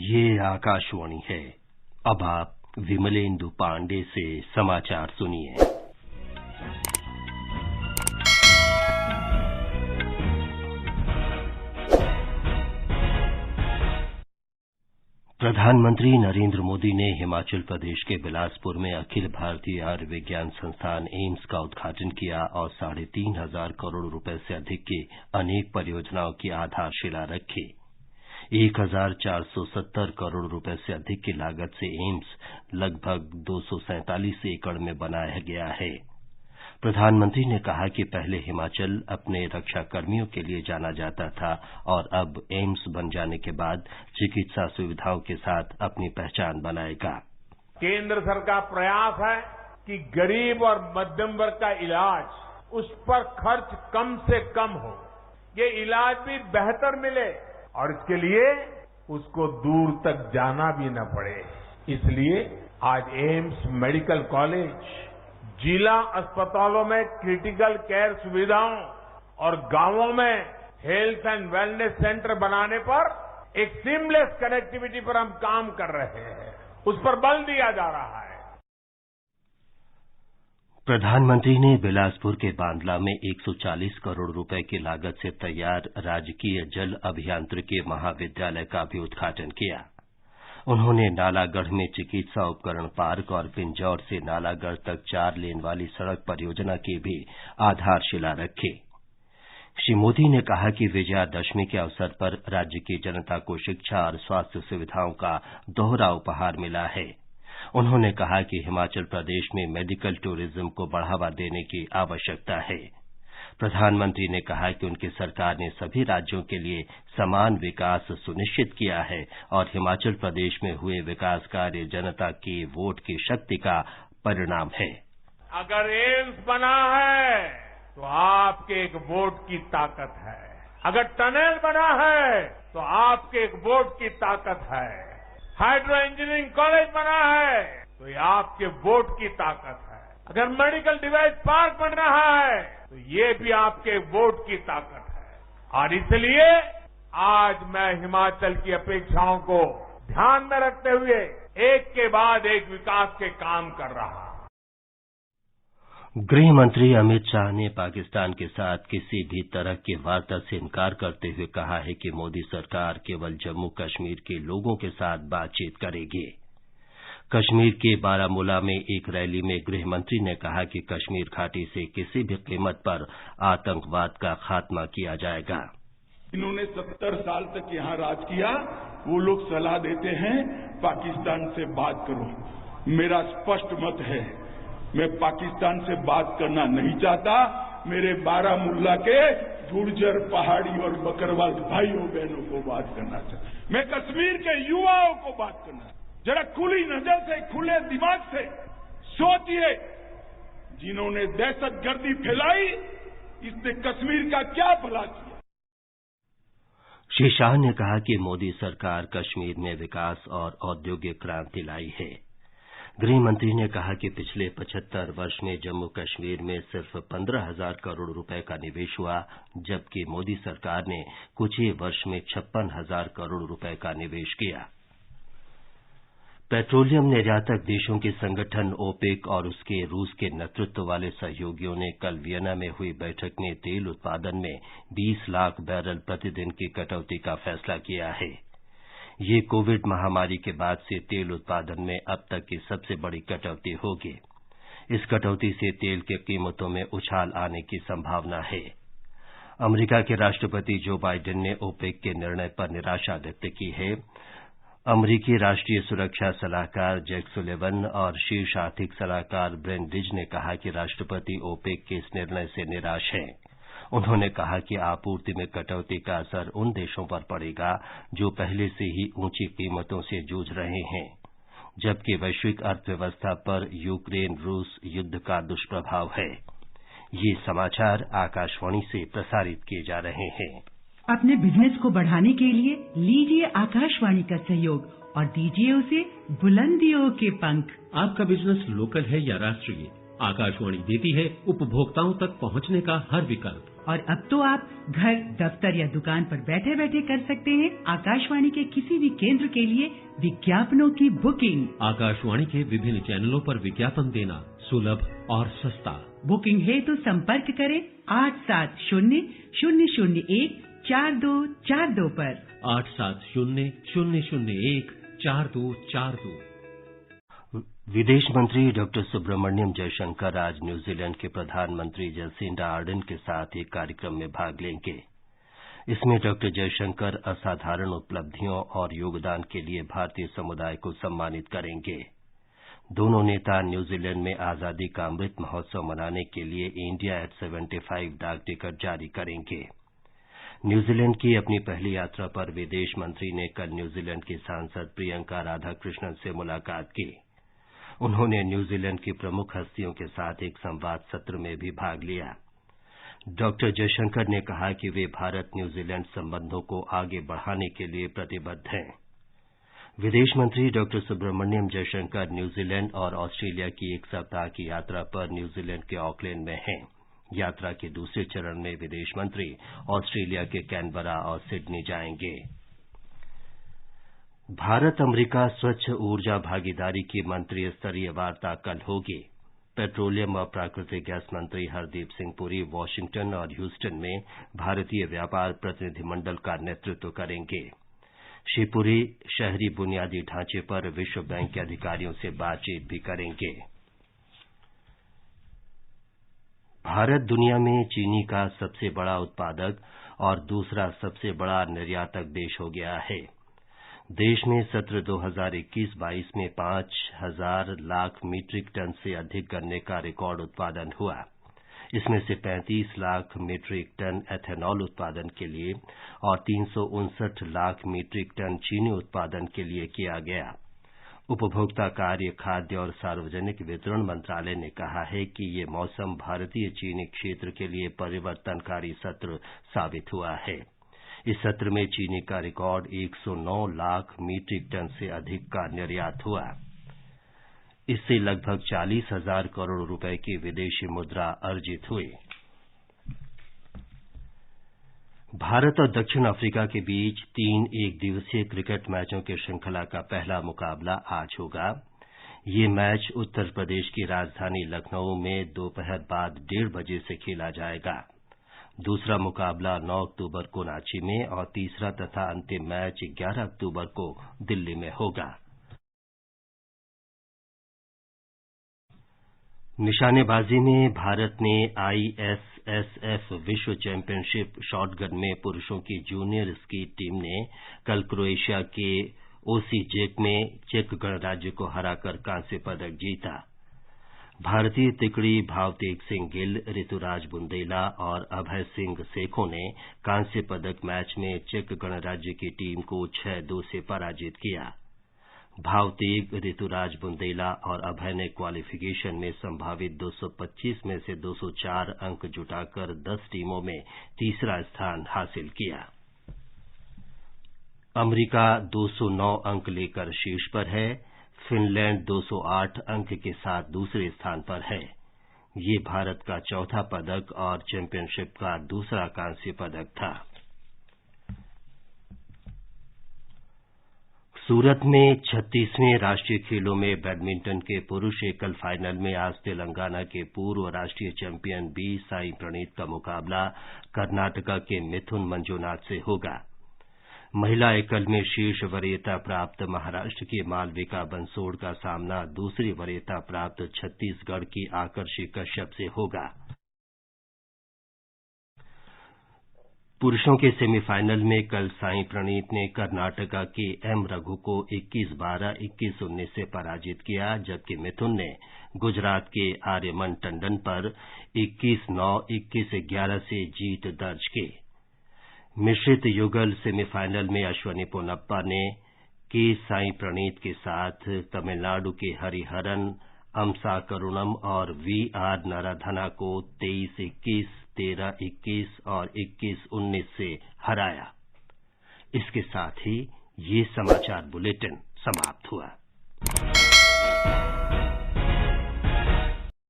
ये आकाशवाणी है। अब आप विमलेंदु पांडे से समाचार सुनिए। प्रधानमंत्री नरेंद्र मोदी ने हिमाचल प्रदेश के बिलासपुर में अखिल भारतीय आयुर्विज्ञान संस्थान एम्स का उद्घाटन किया और 3,500 करोड़ रुपए से अधिक की अनेक परियोजनाओं की आधारशिला रखी। 1,470 करोड़ रुपए से अधिक की लागत से एम्स लगभग 247 एकड़ में बनाया गया है। प्रधानमंत्री ने कहा कि पहले हिमाचल अपने रक्षा कर्मियों के लिए जाना जाता था और अब एम्स बन जाने के बाद चिकित्सा सुविधाओं के साथ अपनी पहचान बनाएगा। केंद्र सरकार प्रयास है कि गरीब और मध्यम वर्ग का इलाज उस पर खर्च कम से कम हो, ये इलाज भी बेहतर मिले और इसके लिए उसको दूर तक जाना भी न पड़े। इसलिए आज एम्स मेडिकल कॉलेज जिला अस्पतालों में क्रिटिकल केयर सुविधाओं और गांवों में हेल्थ एंड वेलनेस सेंटर बनाने पर एक सीमलेस कनेक्टिविटी पर हम काम कर रहे हैं, उस पर बल दिया जा रहा है। प्रधानमंत्री ने बिलासपुर के बांदला में 140 करोड़ रुपए की लागत से तैयार राजकीय जल अभियांत्रिकी महाविद्यालय का भी उद्घाटन किया। उन्होंने नालागढ़ में चिकित्सा उपकरण पार्क और पिंजौर से नालागढ़ तक 4 लेन वाली सड़क परियोजना की भी आधारशिला रखी। श्री मोदी ने कहा कि विजयादशमी के अवसर पर राज्य की जनता को शिक्षा और स्वास्थ्य सुविधाओं का दोहरा उपहार मिला है। उन्होंने कहा कि हिमाचल प्रदेश में मेडिकल टूरिज्म को बढ़ावा देने की आवश्यकता है। प्रधानमंत्री ने कहा कि उनकी सरकार ने सभी राज्यों के लिए समान विकास सुनिश्चित किया है और हिमाचल प्रदेश में हुए विकास कार्य जनता की वोट की शक्ति का परिणाम है। अगर एम्स बना है तो आपके एक वोट की ताकत है, अगर टनल बना है तो आपके एक वोट की ताकत है, हाइड्रो इंजीनियरिंग कॉलेज बना है तो ये आपके वोट की ताकत है, अगर मेडिकल डिवाइस पार्क बन रहा है तो ये भी आपके वोट की ताकत है। और इसलिए आज मैं हिमाचल की अपेक्षाओं को ध्यान में रखते हुए एक के बाद एक विकास के काम कर रहा हूं। गृह मंत्री अमित शाह ने पाकिस्तान के साथ किसी भी तरह की वार्ता से इनकार करते हुए कहा है कि मोदी सरकार केवल जम्मू कश्मीर के लोगों के साथ बातचीत करेगी। कश्मीर के बारामूला में एक रैली में गृह मंत्री ने कहा कि कश्मीर घाटी से किसी भी कीमत पर आतंकवाद का खात्मा किया जाएगा। इन्होंने 70 साल तक यहां राज किया, वो लोग सलाह देते हैं पाकिस्तान से बात करो। मेरा स्पष्ट मत है, मैं पाकिस्तान से बात करना नहीं चाहता। मेरे बारामूला के गुर्जर पहाड़ी और बकरवाल भाइयों बहनों को बात करना चाहता। मैं कश्मीर के युवाओं को बात करना चाहता। जरा खुली नजर से, खुले दिमाग से सोचिए, जिन्होंने दहशतगर्दी फैलाई इसने कश्मीर का क्या भला किया। श्री शाह ने कहा कि मोदी सरकार कश्मीर में विकास और औद्योगिक क्रांति लाई है। गृह मंत्री ने कहा कि पिछले 75 वर्ष में जम्मू कश्मीर में सिर्फ 15,000 करोड़ रुपए का निवेश हुआ, जबकि मोदी सरकार ने कुछ ही वर्ष में 56,000 करोड़ रुपए का निवेश किया। पेट्रोलियम निर्यातक देशों के संगठन ओपेक और उसके रूस के नेतृत्व वाले सहयोगियों ने कल वियना में हुई बैठक में तेल उत्पादन में 20 लाख बैरल प्रतिदिन की कटौती का फैसला किया है। ये कोविड महामारी के बाद से तेल उत्पादन में अब तक की सबसे बड़ी कटौती होगी। इस कटौती से तेल की कीमतों में उछाल आने की संभावना है। अमेरिका के राष्ट्रपति जो बाइडेन ने ओपेक के निर्णय पर निराशा व्यक्त की है। अमरीकी राष्ट्रीय सुरक्षा सलाहकार जैक सुलिवन और शीर्ष आर्थिक सलाहकार ब्रेंट डिज ने कहा कि राष्ट्रपति ओपेक के इस निर्णय से निराश हैं। उन्होंने कहा कि आपूर्ति में कटौती का असर उन देशों पर पड़ेगा जो पहले से ही ऊंची कीमतों से जूझ रहे हैं, जबकि वैश्विक अर्थव्यवस्था पर यूक्रेन रूस युद्ध का दुष्प्रभाव है। ये समाचार आकाशवाणी से प्रसारित किए जा रहे हैं। अपने बिजनेस को बढ़ाने के लिए लीजिए आकाशवाणी का सहयोग और दीजिए उसे बुलंदियों के पंख। आपका बिजनेस लोकल है या राष्ट्रीय, आकाशवाणी देती है उपभोक्ताओं तक पहुंचने का हर विकल्प। और अब तो आप घर, दफ्तर या दुकान पर बैठे बैठे कर सकते हैं आकाशवाणी के किसी भी केंद्र के लिए विज्ञापनों की बुकिंग। आकाशवाणी के विभिन्न चैनलों पर विज्ञापन देना सुलभ और सस्ता। बुकिंग है तो संपर्क करें 8700014242 पर। 8700014242। विदेश मंत्री डॉक्टर सुब्रमण्यम जयशंकर आज न्यूजीलैंड के प्रधानमंत्री जैसिंडा आर्डन के साथ एक कार्यक्रम में भाग लेंगे। इसमें डॉक्टर जयशंकर असाधारण उपलब्धियों और योगदान के लिए भारतीय समुदाय को सम्मानित करेंगे। दोनों नेता न्यूजीलैंड में आजादी का अमृत महोत्सव मनाने के लिए इंडिया एट 75 डाक टिकट जारी करेंगे। न्यूजीलैंड की अपनी पहली यात्रा पर विदेश मंत्री ने कल न्यूजीलैंड की सांसद प्रियंका राधाकृष्णन से मुलाकात की। उन्होंने न्यूजीलैंड की प्रमुख हस्तियों के साथ एक संवाद सत्र में भी भाग लिया। डॉक्टर जयशंकर ने कहा कि वे भारत न्यूजीलैंड संबंधों को आगे बढ़ाने के लिए प्रतिबद्ध हैं। विदेश मंत्री डॉक्टर सुब्रमण्यम जयशंकर न्यूजीलैंड और ऑस्ट्रेलिया की एक सप्ताह की यात्रा पर न्यूजीलैंड के ऑकलैंड में हैं। यात्रा के दूसरे चरण में विदेश मंत्री ऑस्ट्रेलिया के कैनबरा और सिडनी जाएंगे। भारत अमेरिका स्वच्छ ऊर्जा भागीदारी की मंत्री स्तरीय वार्ता कल होगी। पेट्रोलियम और प्राकृतिक गैस मंत्री हरदीप सिंह पुरी वाशिंगटन और ह्यूस्टन में भारतीय व्यापार प्रतिनिधिमंडल का नेतृत्व करेंगे। श्री पुरी शहरी बुनियादी ढांचे पर विश्व बैंक के अधिकारियों से बातचीत भी करेंगे। भारत दुनिया में चीनी का सबसे बड़ा उत्पादक और दूसरा सबसे बड़ा निर्यातक देश हो गया है। देश में सत्र 2021-22 में 5,000 लाख मीट्रिक टन से अधिक गन्ने का रिकॉर्ड उत्पादन हुआ। इसमें से 35 लाख मीट्रिक टन एथेनॉल उत्पादन के लिए और 359 लाख मीट्रिक टन चीनी उत्पादन के लिए किया गया। उपभोक्ता कार्य, खाद्य और सार्वजनिक वितरण मंत्रालय ने कहा है कि ये मौसम भारतीय चीनी क्षेत्र के लिए परिवर्तनकारी सत्र साबित हुआ है। इस सत्र में चीनी का रिकॉर्ड 109 लाख मीट्रिक टन से अधिक का निर्यात हुआ। इससे लगभग 40,000 करोड़ रुपए की विदेशी मुद्रा अर्जित हुई। भारत और दक्षिण अफ्रीका के बीच 3 एकदिवसीय क्रिकेट मैचों की श्रृंखला का पहला मुकाबला आज होगा। ये मैच उत्तर प्रदेश की राजधानी लखनऊ में दोपहर बाद 1:30 बजे से खेला जाएगा। दूसरा मुकाबला 9 अक्टूबर को रांची में और तीसरा तथा अंतिम मैच 11 अक्टूबर को दिल्ली में होगा। निशानेबाजी में भारत ने ISSF विश्व चैंपियनशिप शॉटगन में पुरुषों की जूनियर स्कीट टीम ने कल क्रोएशिया के ओसीजेक में चेक गणराज्य को हराकर कांस्य पदक जीता। भारतीय तिकड़ी भावतेज सिंह गिल, ऋतुराज बुंदेला और अभय सिंह सेखों ने कांस्य पदक मैच में चेक गणराज्य की टीम को 6-2 से पराजित किया। भावतेज, ऋतुराज बुंदेला और अभय ने क्वालिफिकेशन में संभावित 225 में से 204 अंक जुटाकर 10 टीमों में तीसरा स्थान हासिल किया। अमेरिका 209 अंक लेकर शीर्ष पर है। फिनलैंड 208 अंक के साथ दूसरे स्थान पर है। ये भारत का चौथा पदक और चैंपियनशिप का दूसरा कांस्य पदक था। सूरत में 36वें राष्ट्रीय खेलों में बैडमिंटन के पुरुष एकल फाइनल में आज तेलंगाना के पूर्व राष्ट्रीय चैंपियन बी साई प्रणीत का मुकाबला कर्नाटका के मिथुन मंजुनाथ से होगा। महिला एकल में शीर्ष वरीयता प्राप्त महाराष्ट्र की मालविका बंसोड़ का सामना दूसरी वरीयता प्राप्त छत्तीसगढ़ की आकर्षि कश्यप से होगा। पुरुषों के सेमीफाइनल में कल साई प्रणीत ने कर्नाटका के एम रघु को 21-12, 21-19 से पराजित किया, जबकि मिथुन ने गुजरात के आर्यमन टंडन पर 21-9, 21-11 से जीत दर्ज की। मिश्रित युगल सेमीफाइनल में अश्वनी पोनप्पा ने के साई प्रणीत के साथ तमिलनाडु के हरिहरन अमसा करुणम और वीआर नाराधना को 23-21, 13-21 और 21-19 से हराया। इसके साथ ही ये समाचार बुलेटिन समाप्त हुआ।